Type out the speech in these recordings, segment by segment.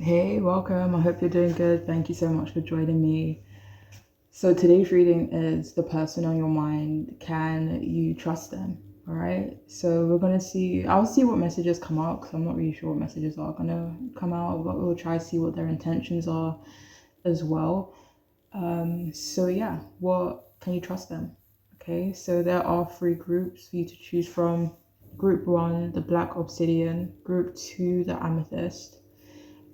Hey, welcome. I hope you're doing good. Thank you so much for joining me. So, today's reading is the person on your mind. Can you trust them? All right. So, we're going to see, I'll see what messages come out because I'm not really sure what messages are going to come out, but we'll try to see what their intentions are as well. Yeah, what can you trust them? Okay. So, there are three groups for you to choose from. Group one, the black obsidian. Group two, the amethyst.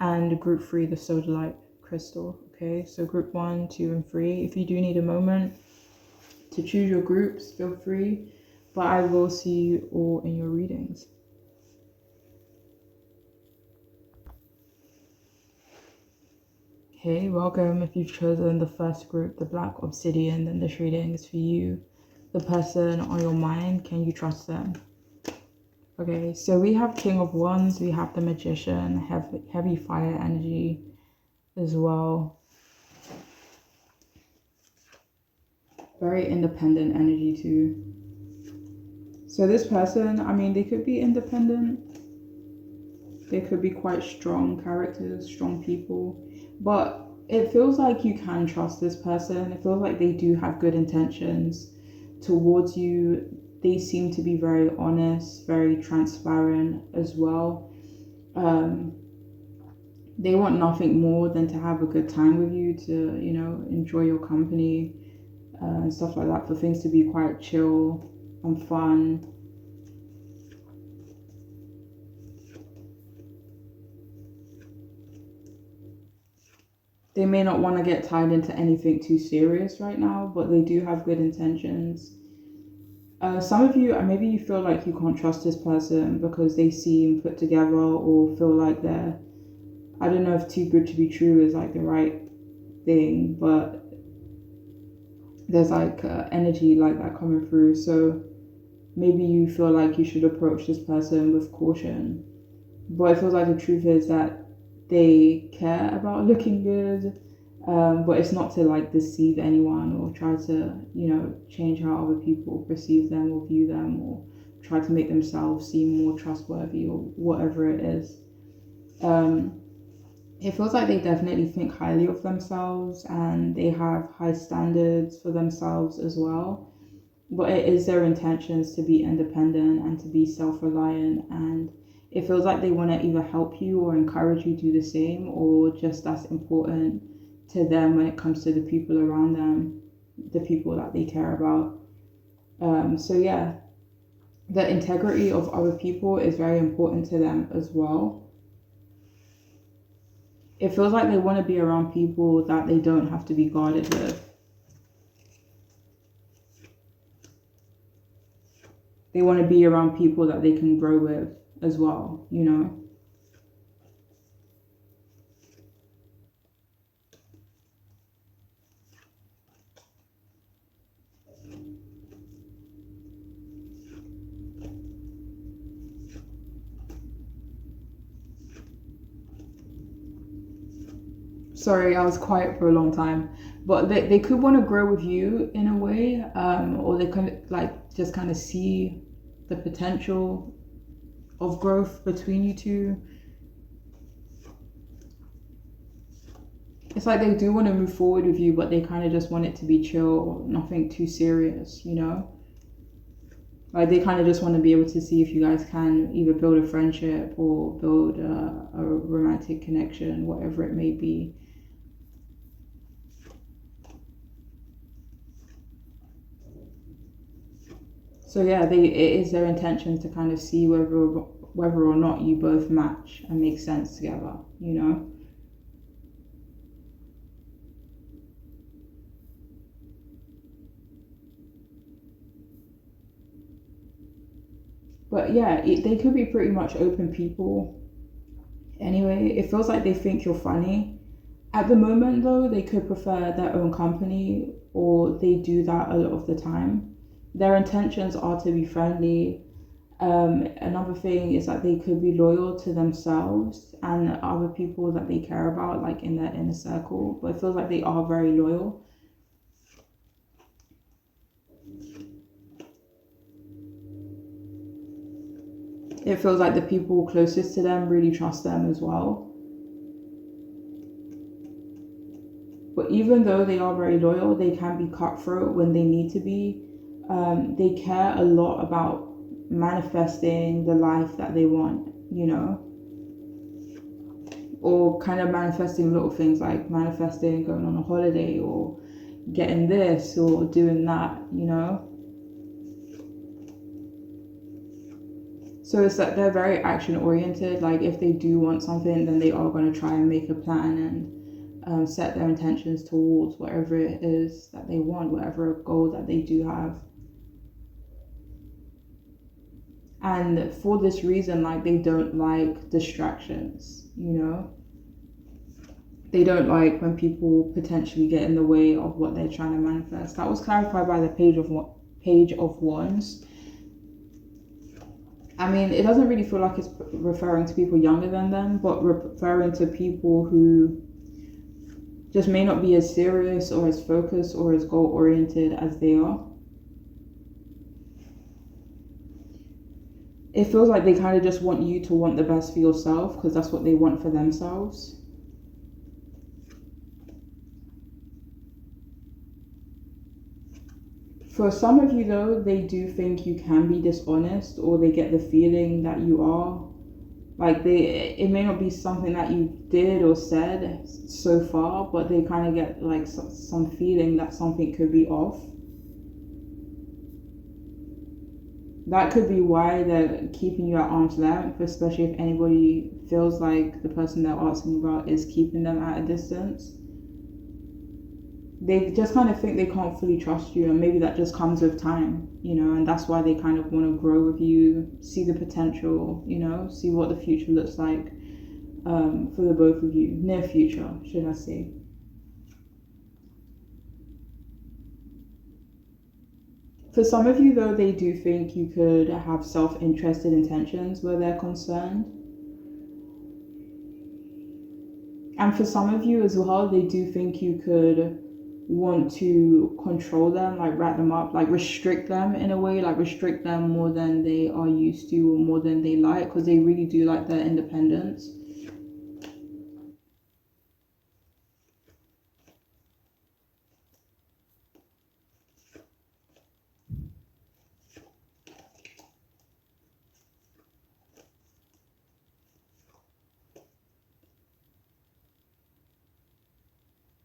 And group three, the sodalite crystal. Okay, so group 1, 2, and 3. If you do need a moment to choose your groups, feel free, but I will see you all in your readings. Hey, welcome. If you've chosen the first group, the black obsidian, then this reading is for you. The person on your mind, can you trust them? Okay, so we have King of Wands, we have the Magician, heavy fire energy as well. Very independent energy too. So this person, I mean, they could be independent. They could be quite strong characters, strong people. But it feels like you can trust this person. It feels like they do have good intentions towards you. They seem to be very honest, very transparent as well. They want nothing more than to have a good time with you, to, enjoy your company and stuff like that, for things to be quite chill and fun. They may not want to get tied into anything too serious right now, but they do have good intentions. Some of you, maybe you feel like you can't trust this person because they seem put together or feel like they're, I don't know if too good to be true is like the right thing, but there's like energy like that coming through. So maybe you feel like you should approach this person with caution. But it feels like the truth is that they care about looking good, but it's not to like deceive anyone or try to, change how other people perceive them or view them or try to make themselves seem more trustworthy or whatever it is. It feels like they definitely think highly of themselves and they have high standards for themselves as well. But it is their intentions to be independent and to be self-reliant, and it feels like they want to either help you or encourage you to do the same, or just as important to them when it comes to the people around them, the people that they care about. The integrity of other people is very important to them as well. It feels like they want to be around people that they don't have to be guarded with. They want to be around people that they can grow with as well, Sorry, I was quiet for a long time, but they could want to grow with you in a way, or they could like just kind of see the potential of growth between you two. It's like they do want to move forward with you, but they kind of just want it to be chill, nothing too serious, Like they kind of just want to be able to see if you guys can either build a friendship or build a romantic connection, whatever it may be. So yeah, it is their intention to kind of see whether or not you both match and make sense together, But yeah, they could be pretty much open people. Anyway, it feels like they think you're funny. At the moment, though, they could prefer their own company, or they do that a lot of the time. Their intentions are to be friendly. Another thing is that they could be loyal to themselves and other people that they care about, like in their inner circle. But it feels like they are very loyal. It feels like the people closest to them really trust them as well. But even though they are very loyal, they can be cutthroat when they need to be. They care a lot about manifesting the life that they want, or kind of manifesting little things like manifesting going on a holiday or getting this or doing that. So it's that they're very action oriented. Like if they do want something, then they are going to try and make a plan and set their intentions towards whatever it is that they want, whatever goal that they do have. And for this reason, like they don't like distractions, They don't like when people potentially get in the way of what they're trying to manifest. That was clarified by the Page of Wands. I mean, it doesn't really feel like it's referring to people younger than them, but referring to people who just may not be as serious or as focused or as goal-oriented as they are. It feels like they kind of just want you to want the best for yourself because that's what they want for themselves. For some of you though, they do think you can be dishonest, or they get the feeling that you are. Like it may not be something that you did or said so far, but they kind of get like some feeling that something could be off. That could be why they're keeping you at arm's length, especially if anybody feels like the person they're asking about is keeping them at a distance. They just kind of think they can't fully trust you, and maybe that just comes with time, and that's why they kind of want to grow with you, see the potential, see what the future looks like for the both of you, near future, should I say. For some of you though, they do think you could have self-interested intentions where they're concerned. And for some of you as well, they do think you could want to control them, like wrap them up, like restrict them in a way, like restrict them more than they are used to or more than they like, because they really do like their independence.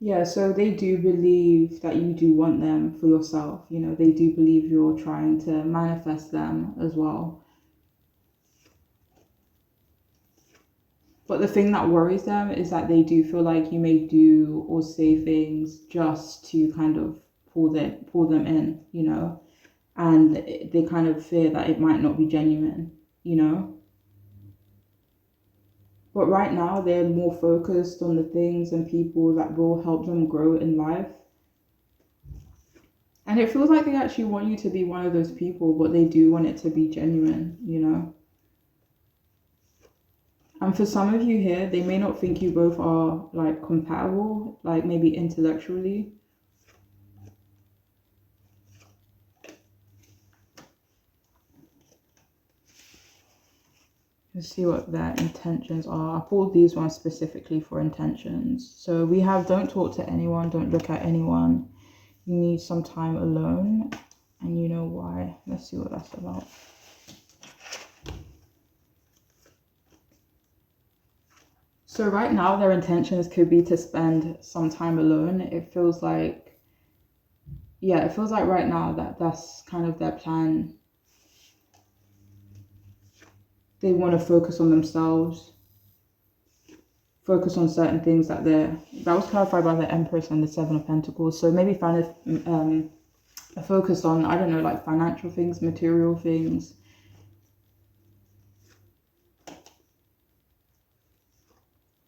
Yeah, so they do believe that you do want them for yourself. They do believe you're trying to manifest them as well. But the thing that worries them is that they do feel like you may do or say things just to kind of pull them in, and they kind of fear that it might not be genuine, But right now, they're more focused on the things and people that will help them grow in life. And it feels like they actually want you to be one of those people, but they do want it to be genuine, And for some of you here, they may not think you both are like compatible, like maybe intellectually. Let's see what their intentions are. I pulled these ones specifically for intentions. So we have don't talk to anyone, don't look at anyone. You need some time alone, and you know why. Let's see what that's about. So right now their intentions could be to spend some time alone. It feels like right now that's kind of their plan. They want to focus on themselves, focus on certain things that was clarified by the Empress and the Seven of Pentacles. So maybe find a focus on, I don't know, like financial things, material things.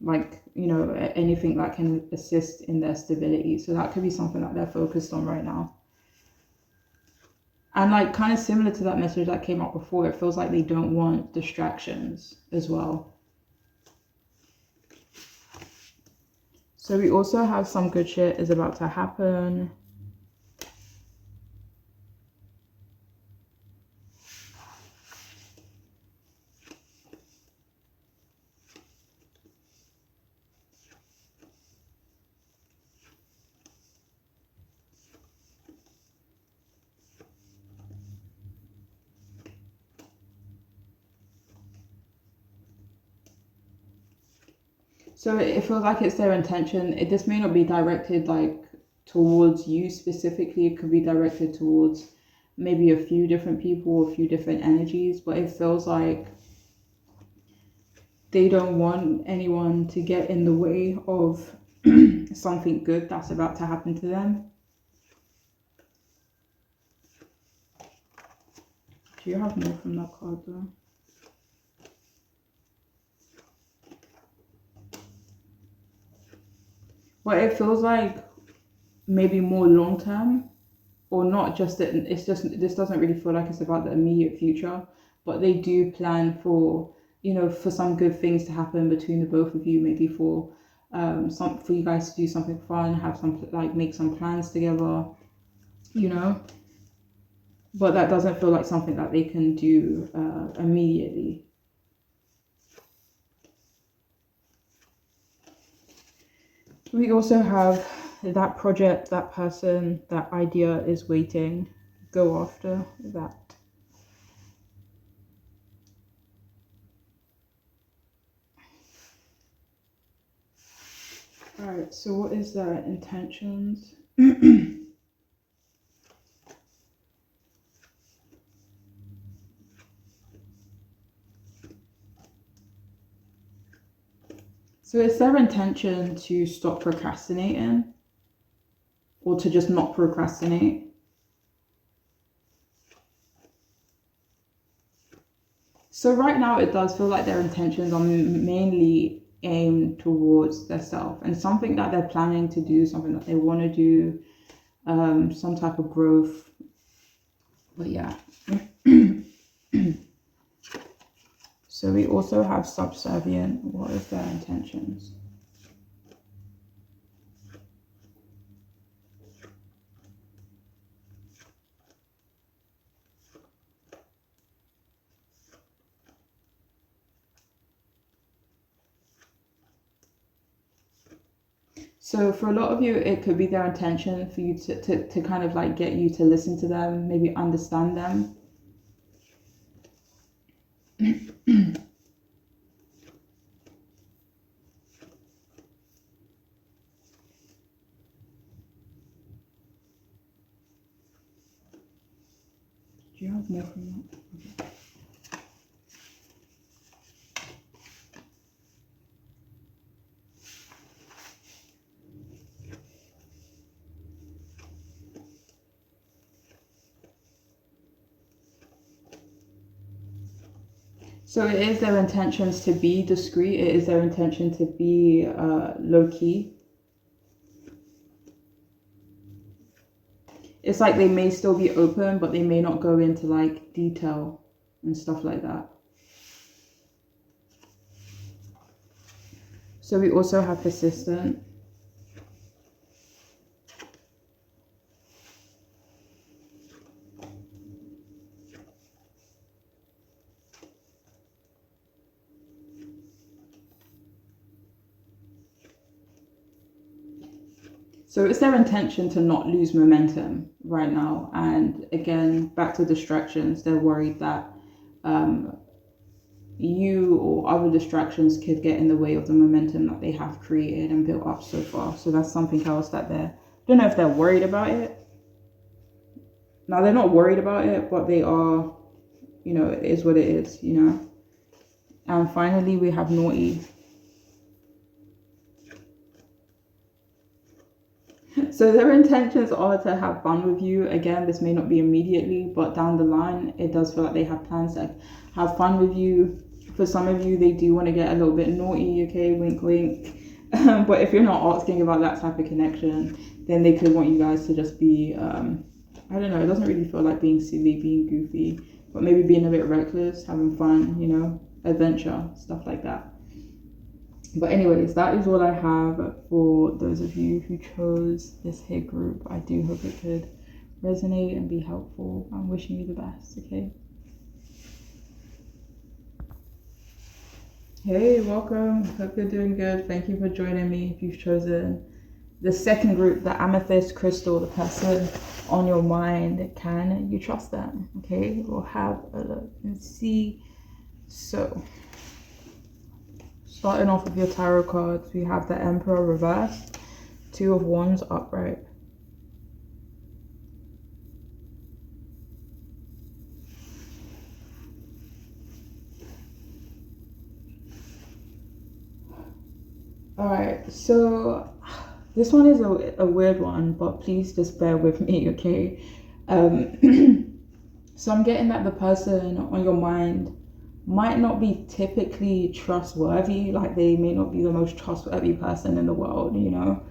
Like, anything that can assist in their stability. So that could be something that they're focused on right now. And like kind of similar to that message that came up before, it feels like they don't want distractions as well. So we also have some good shit is about to happen. So it feels like it's their intention. This may not be directed like towards you specifically. It could be directed towards maybe a few different people, a few different energies, but it feels like they don't want anyone to get in the way of something good that's about to happen to them. Do you have more from that card though? Well, it feels like maybe more long term, or not just that. It's just, this doesn't really feel like it's about the immediate future, but they do plan for, you know, for some good things to happen between the both of you. Maybe for for you guys to do something fun, have some, like, make some plans together, you know. But that doesn't feel like something that they can do immediately. We also have that project, that person, that idea is waiting. Go after that. Alright, so what is their intentions? So it's their intention to stop procrastinating, or to just not procrastinate. So right now it does feel like their intentions are mainly aimed towards their self and something that they're planning to do, something that they want to do, some type of growth. But yeah. So we also have subservient. What is their intentions? So for a lot of you, it could be their intention for you to kind of like get you to listen to them, maybe understand them. Do you have more from that? Okay. So it is their intentions to be discreet. It is their intention to be low-key. It's like they may still be open, but they may not go into like detail and stuff like that. So we also have persistent. So it's their intention to not lose momentum right now. And again, back to distractions, they're worried that you or other distractions could get in the way of the momentum that they have created and built up so far. So that's something else that I don't know if they're worried about it. Now, they're not worried about it, but they are, you know, it is what it is, you know. And finally, we have naughty. So their intentions are to have fun with you. Again, this may not be immediately, but down the line, it does feel like they have plans to have fun with you. For some of you, they do want to get a little bit naughty, okay, wink, wink. But if you're not asking about that type of connection, then they could want you guys to just be, I don't know, it doesn't really feel like being silly, being goofy, but maybe being a bit reckless, having fun, you know, adventure, stuff like that. But anyways, that is all I have for those of you who chose this here group. I do hope it could resonate and be helpful. I'm wishing you the best, okay? Hey, welcome. Hope you're doing good. Thank you for joining me. If you've chosen the second group, the amethyst crystal, the person on your mind, can you trust them? Okay, we'll have a look and see. So Starting off with your tarot cards, we have the Emperor reversed, Two of Wands upright. Alright, so this one is a weird one, but please just bear with me, okay? So I'm getting that the person on your mind might not be typically trustworthy, like they may not be the most trustworthy person in the world, you know?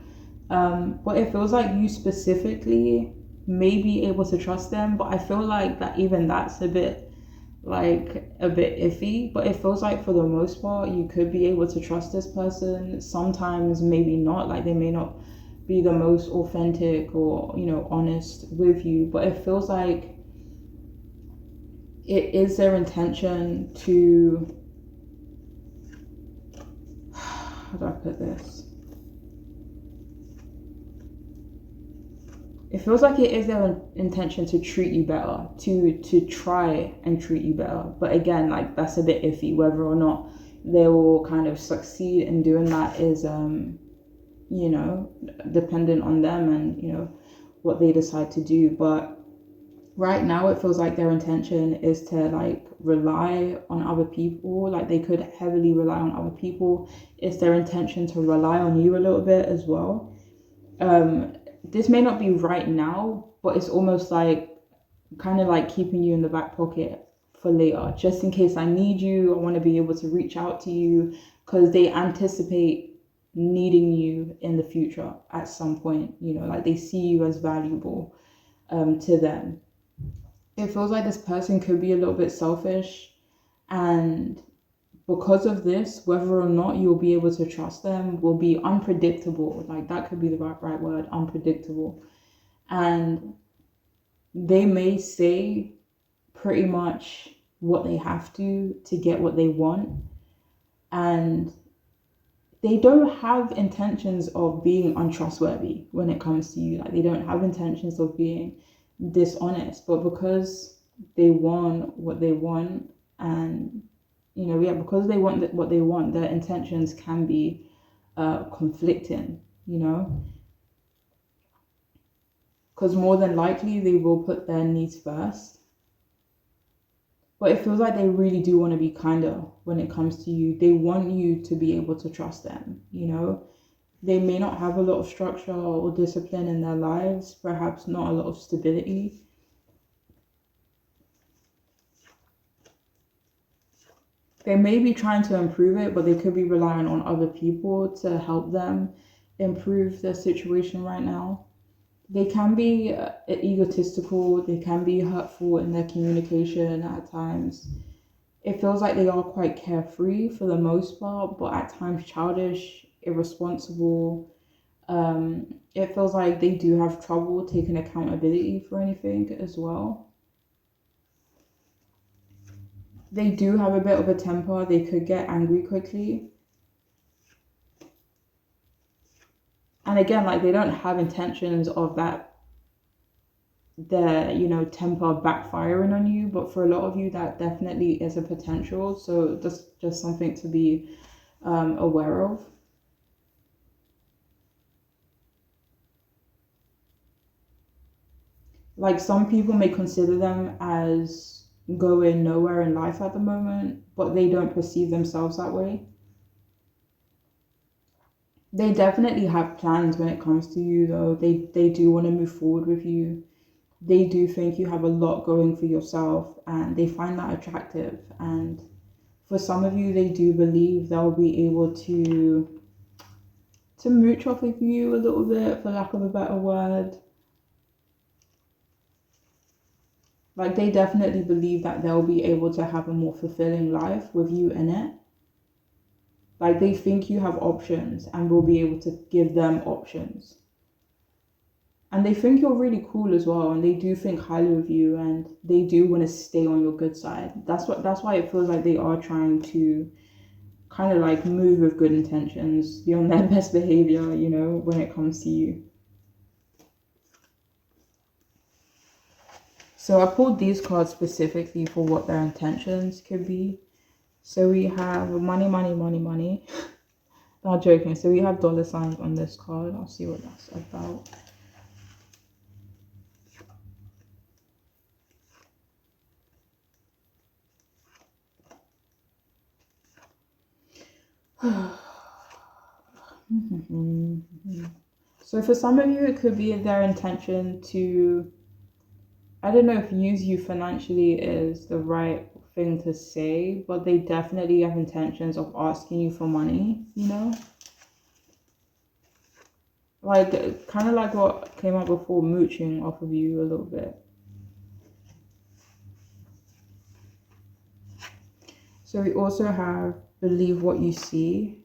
But it feels like you specifically may be able to trust them, but I feel like that even that's a bit iffy. But it feels like for the most part you could be able to trust this person. Sometimes maybe not, like they may not be the most authentic or, you know, honest with you, but it feels like it is their intention to, how do I put this? It feels like it is their intention to treat you better, to try and treat you better. But again, like that's a bit iffy. Whether or not they will kind of succeed in doing that is, you know, dependent on them and, you know, what they decide to do. But right now it feels like their intention is to like rely on other people. Like they could heavily rely on other people. It's their intention to rely on you a little bit as well. This may not be right now, but it's almost like kind of like keeping you in the back pocket for later, just in case I need you. I want to be able to reach out to you because they anticipate needing you in the future at some point, you know, like they see you as valuable to them. It feels like this person could be a little bit selfish, and because of this, whether or not you'll be able to trust them will be unpredictable. Like that could be the right word, unpredictable. And they may say pretty much what they have to get what they want. And they don't have intentions of being untrustworthy when it comes to you. Like they don't have intentions of being dishonest, but because they want what they want, and you know, yeah, because they want what they want, their intentions can be conflicting, you know, because more than likely they will put their needs first. But it feels like they really do want to be kinder when it comes to you. They want you to be able to trust them, you know. They may not have a lot of structure or discipline in their lives, perhaps not a lot of stability. They may be trying to improve it, but they could be relying on other people to help them improve their situation right now. They can be egotistical, they can be hurtful in their communication at times. It feels like they are quite carefree for the most part, but at times childish, irresponsible. It feels like they do have trouble taking accountability for anything as well. They do have a bit of a temper. They could get angry quickly. And again, like they don't have intentions of that, their, you know, temper backfiring on you. But for a lot of you, that definitely is a potential. So that's just something to be aware of. Like some people may consider them as going nowhere in life at the moment, but they don't perceive themselves that way. They definitely have plans when it comes to you, though. They do want to move forward with you. They do think you have a lot going for yourself, and they find that attractive. And for some of you, they do believe they'll be able to mooch off with you a little bit, for lack of a better word. Like they definitely believe that they'll be able to have a more fulfilling life with you in it. Like they think you have options and will be able to give them options. And they think you're really cool as well, and they do think highly of you, and they do want to stay on your good side. That's why it feels like they are trying to kind of like move with good intentions, be on their best behavior, you know, when it comes to you. So I pulled these cards specifically for what their intentions could be. So we have money, money, money, money. Not joking. So we have dollar signs on this card. I'll see what that's about. So for some of you, it could be their intention to, I don't know if use you financially is the right thing to say, but they definitely have intentions of asking you for money, you know? Like, kind of like what came up before, mooching off of you a little bit. So we also have believe what you see,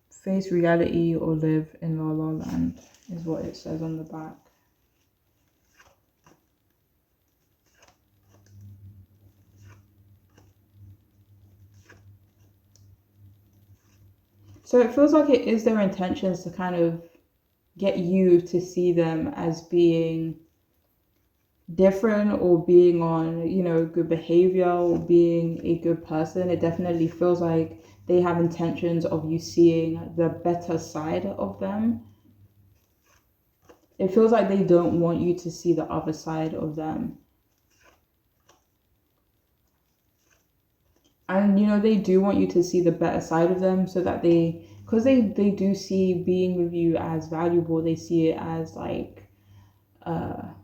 face reality, or live in La La Land is what it says on the back. So it feels like it is their intentions to kind of get you to see them as being different or being on, you know, good behavior or being a good person. It definitely feels like they have intentions of you seeing the better side of them. It feels like they don't want you to see the other side of them. And, you know, they do want you to see the better side of them so that because they do see being with you as valuable. They see it as like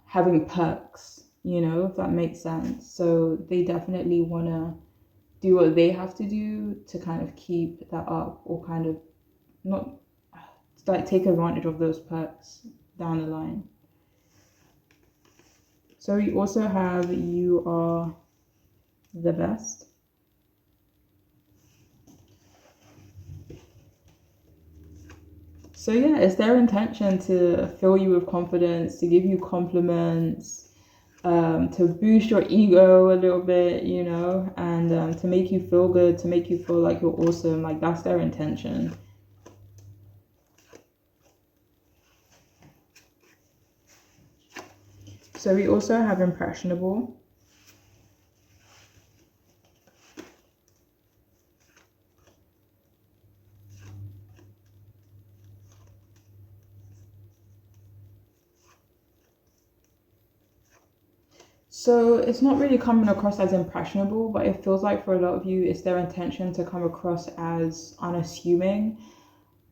having perks, you know, if that makes sense. So they definitely want to do what they have to do to kind of keep that up, or kind of not like take advantage of those perks down the line. So we also have you are the best. So yeah, it's their intention to fill you with confidence, to give you compliments, to boost your ego a little bit, you know, and to make you feel good, to make you feel like you're awesome. Like that's their intention. So we also have impressionable. So it's not really coming across as impressionable, but it feels like for a lot of you, it's their intention to come across as unassuming.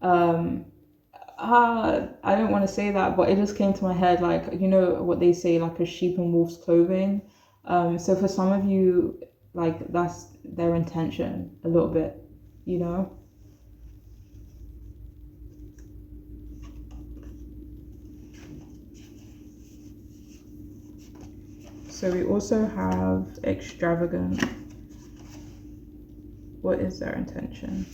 Um, I don't want to say that, but it just came to my head, like, you know what they say, like a sheep in wolf's clothing. So for some of you, like that's their intention a little bit, you know? So we also have extravagant. What is their intention?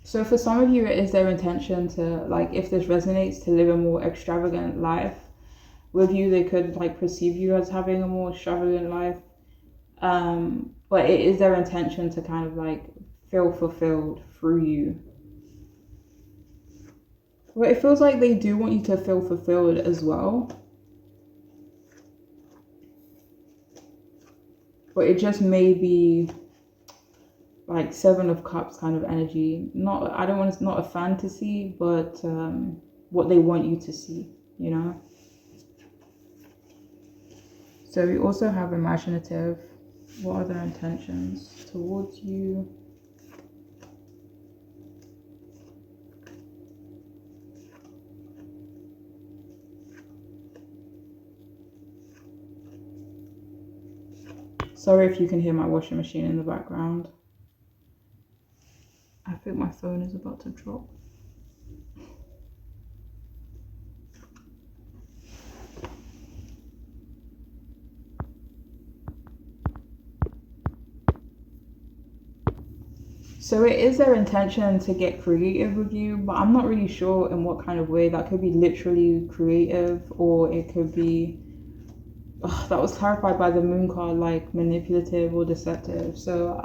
So for some of you, it is their intention to, like, if this resonates, to live a more extravagant life. With you, they could like perceive you as having a more extravagant life. But it is their intention to kind of like feel fulfilled through you. But it feels like they do want you to feel fulfilled as well. But it just may be like Seven of Cups kind of energy. Not, I don't want it's not a fantasy, but what they want you to see, you know. So we also have imaginative. What are their intentions towards you? Sorry if you can hear my washing machine in the background. I think my phone is about to drop. So So it is their intention to get creative with you, but I'm not really sure in what kind of way. That could be literally creative, or it could be, that was clarified by the moon card, like manipulative or deceptive. So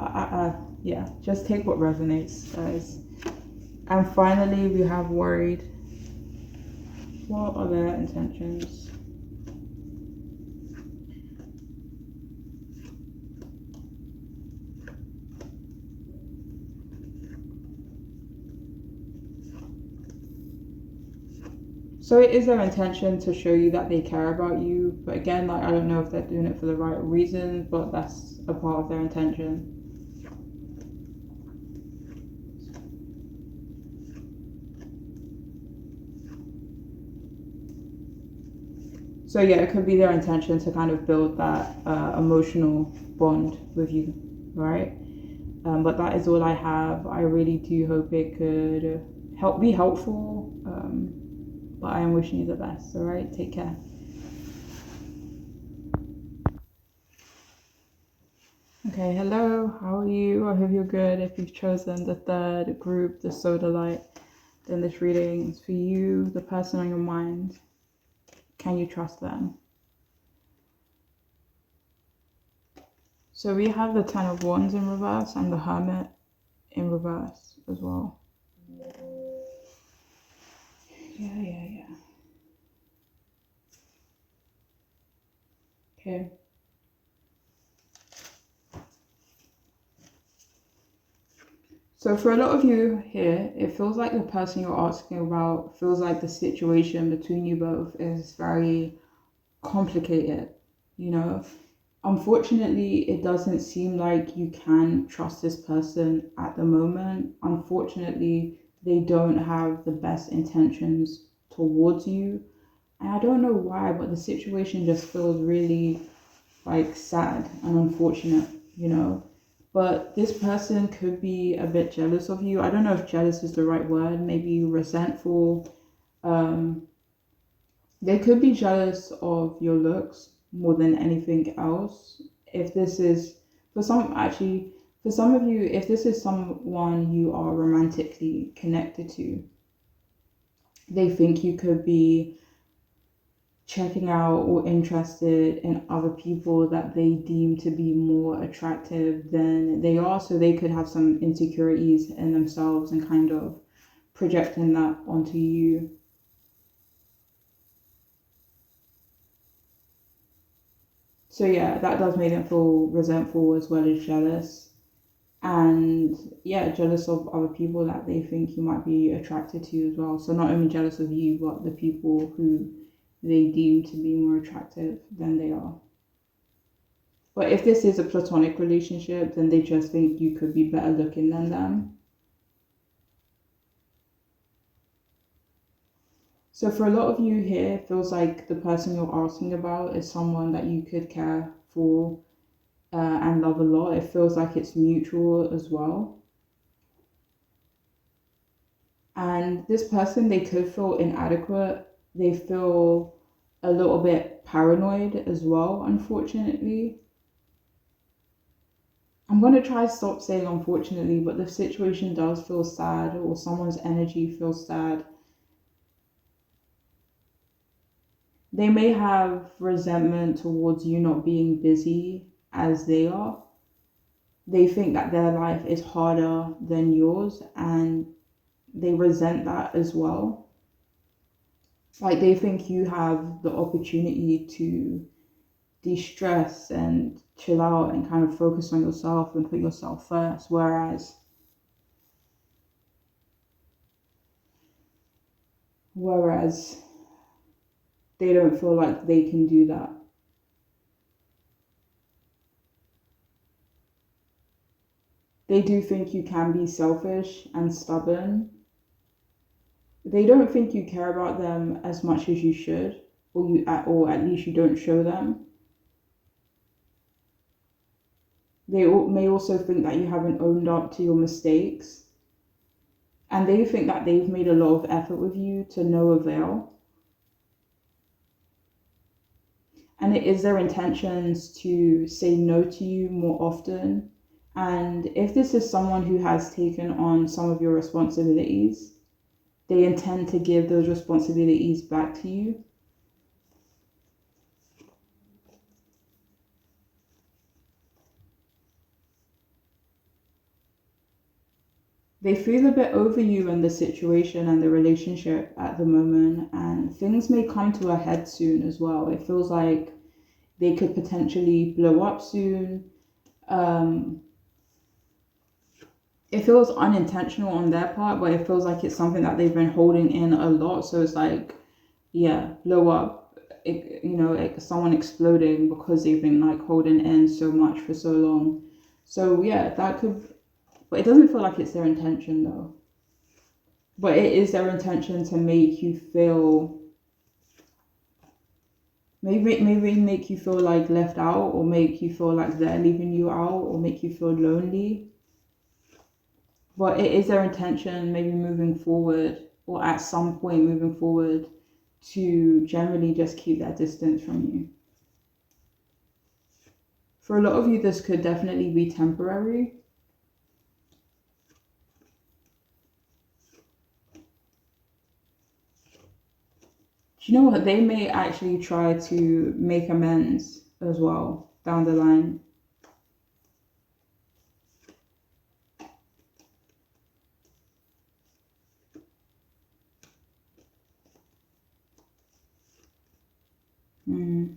yeah, just take what resonates, guys. And finally, we have worried. What are their intentions? So it is their intention to show you that they care about you, but again, like, I don't know if they're doing it for the right reasons, but that's a part of their intention. So yeah, it could be their intention to kind of build that emotional bond with you, right? But that is all I have. I really do hope it could be helpful. But I am wishing you the best. All right, take care. Okay, hello. How are you? I hope you're good. If you've chosen the third group, the soda light, then this reading is for you, the person on your mind. Can you trust them? So we have the Ten of Wands in reverse and the Hermit in reverse as well. Yeah. Okay. So for a lot of you here, it feels like the person you're asking about feels like the situation between you both is very complicated, you know? Unfortunately, it doesn't seem like you can trust this person at the moment. Unfortunately, they don't have the best intentions towards you. And I don't know why, but the situation just feels really like sad and unfortunate, you know? But this person could be a bit jealous of you. I don't know if jealous is the right word, maybe resentful. Um, they could be jealous of your looks more than anything else. If this is, for some of you, if this is someone you are romantically connected to, they think you could be checking out or interested in other people that they deem to be more attractive than they are. So they could have some insecurities in themselves and kind of projecting that onto you. So yeah, that does make them feel resentful as well as jealous. And yeah, jealous of other people that they think you might be attracted to as well. So not only jealous of you, but the people who they deem to be more attractive than they are. But if this is a platonic relationship, then they just think you could be better looking than them. So for a lot of you here, it feels like the person you're asking about is someone that you could care for and love a lot. It feels like it's mutual as well. And this person, they could feel inadequate. They feel a little bit paranoid as well, unfortunately. I'm going to try to stop saying unfortunately, but the situation does feel sad, or someone's energy feels sad. They may have resentment towards you not being busy as they are. They think that their life is harder than yours and they resent that as well. Like they think you have the opportunity to de-stress and chill out and kind of focus on yourself and put yourself first, whereas they don't feel like they can do that. They do think you can be selfish and stubborn. They don't think you care about them as much as you should, or at least you don't show them. They may also think that you haven't owned up to your mistakes, and they think that they've made a lot of effort with you to no avail. And it is their intentions to say no to you more often And if this is someone who has taken on some of your responsibilities, they intend to give those responsibilities back to you. They feel a bit over you and the situation and the relationship at the moment, and things may come to a head soon as well. It feels like they could potentially blow up soon. Um, it feels unintentional on their part, but it feels like it's something that they've been holding in a lot. So it's like, yeah, blow up. Like someone exploding because they've been like holding in so much for so long. So yeah, that could, but it doesn't feel like it's their intention though. But it is their intention to make you feel, maybe make you feel like left out, or make you feel like they're leaving you out, or make you feel lonely. But it is their intention, maybe moving forward, or at some point moving forward, to generally just keep that distance from you. For a lot of you, this could definitely be temporary. Do you know what? They may actually try to make amends as well down the line. Mm.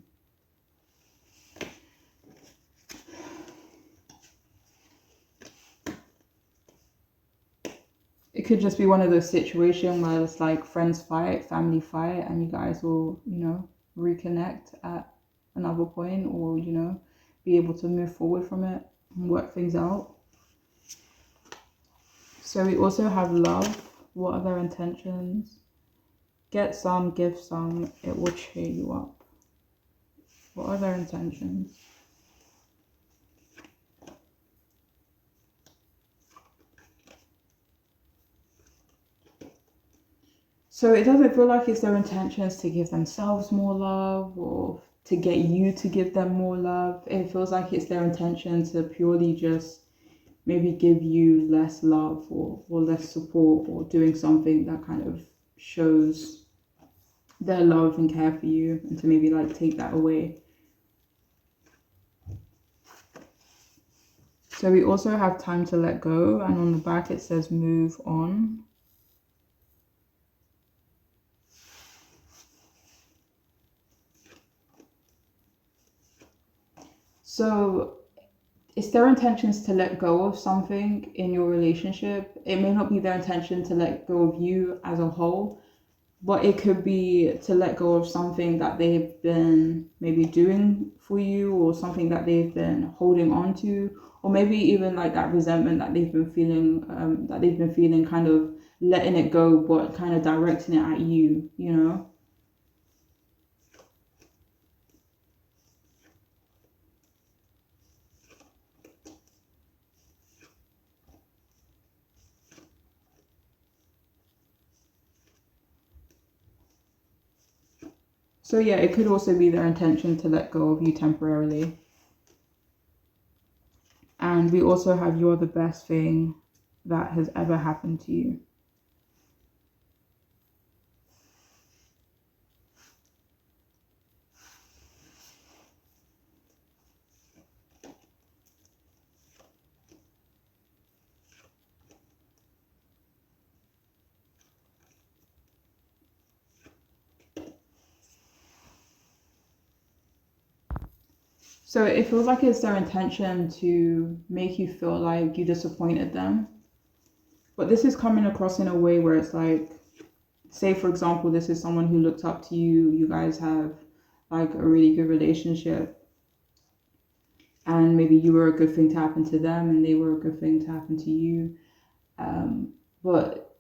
It could just be one of those situations where it's like friends fight, family fight, and you guys will, reconnect at another point, or, be able to move forward from it and work things out. So we also have love. What are their intentions? Get some, give some, it will cheer you up. What are their intentions? So it doesn't feel like it's their intentions to give themselves more love, or to get you to give them more love. It feels like it's their intention to purely just maybe give you less love, or less support, or doing something that kind of shows their love and care for you, and to maybe like take that away. So we also have time to let go, and on the back it says move on. So it's their intentions to let go of something in your relationship. It may not be their intention to let go of you as a whole, but it could be to let go of something that they've been maybe doing for you, or something that they've been holding on to, or maybe even like that resentment that they've been feeling, kind of letting it go, but kind of directing it at you. So yeah, it could also be their intention to let go of you temporarily. And we also have you're the best thing that has ever happened to you. So it feels like it's their intention to make you feel like you disappointed them. But this is coming across in a way where it's like, say for example, this is someone who looked up to you, you guys have like a really good relationship, and maybe you were a good thing to happen to them, and they were a good thing to happen to you. But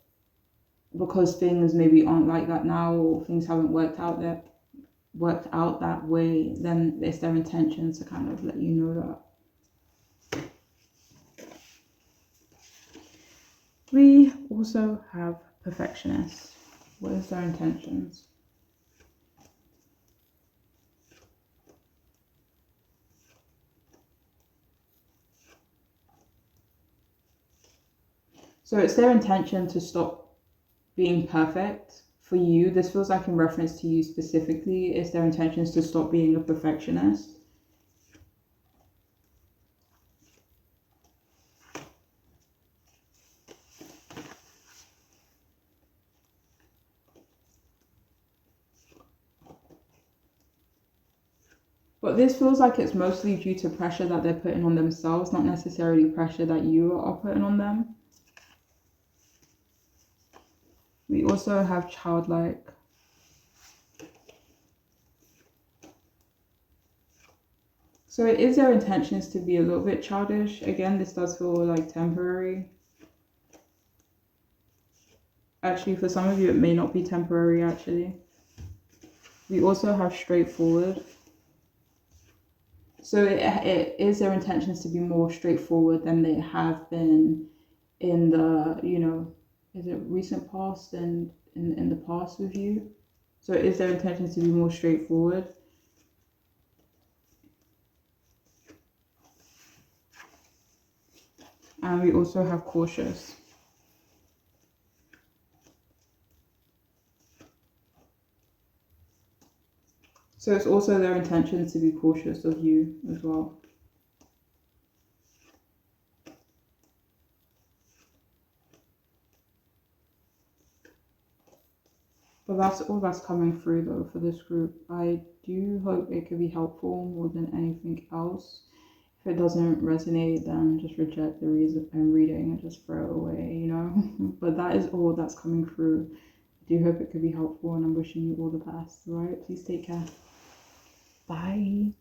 because things maybe aren't like that now, or things haven't worked out that way, then it's their intention to kind of let you know that. We also have perfectionists. What is their intentions? So it's their intention to stop being perfect for you. This feels like in reference to you specifically. It's their intentions to stop being a perfectionist. But this feels like it's mostly due to pressure that they're putting on themselves, not necessarily pressure that you are putting on them. We also have childlike. So it is their intentions to be a little bit childish. Again, this does feel like temporary. Actually, for some of you, it may not be temporary, actually. We also have straightforward. So it is their intentions to be more straightforward than they have been in the, is it recent past and in the past with you? So it is their intentions to be more straightforward. And we also have cautious. So it's also their intention to be cautious of you as well. But that's all that's coming through though for this group. I do hope it could be helpful more than anything else. If it doesn't resonate, then just reject the reason and reading and just throw it away, But that is all that's coming through. I do hope it could be helpful and I'm wishing you all the best. All right, please take care. Bye.